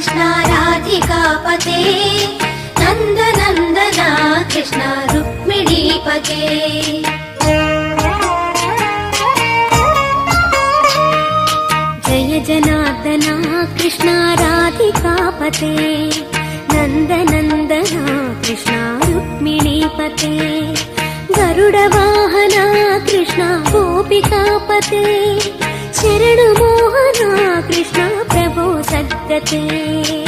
कृष्ण राधिकापते नन्दनन्दन कृष्ण रुक्मिणीपते जय जनार्दन कृष्ण राधिकापते नन्दनन्दन कृष्ण रुक्मिणीपते गरुडवाहन कृष्ण गोपिकापते शरणमोहन कृष्ण प्रभो सद्गते।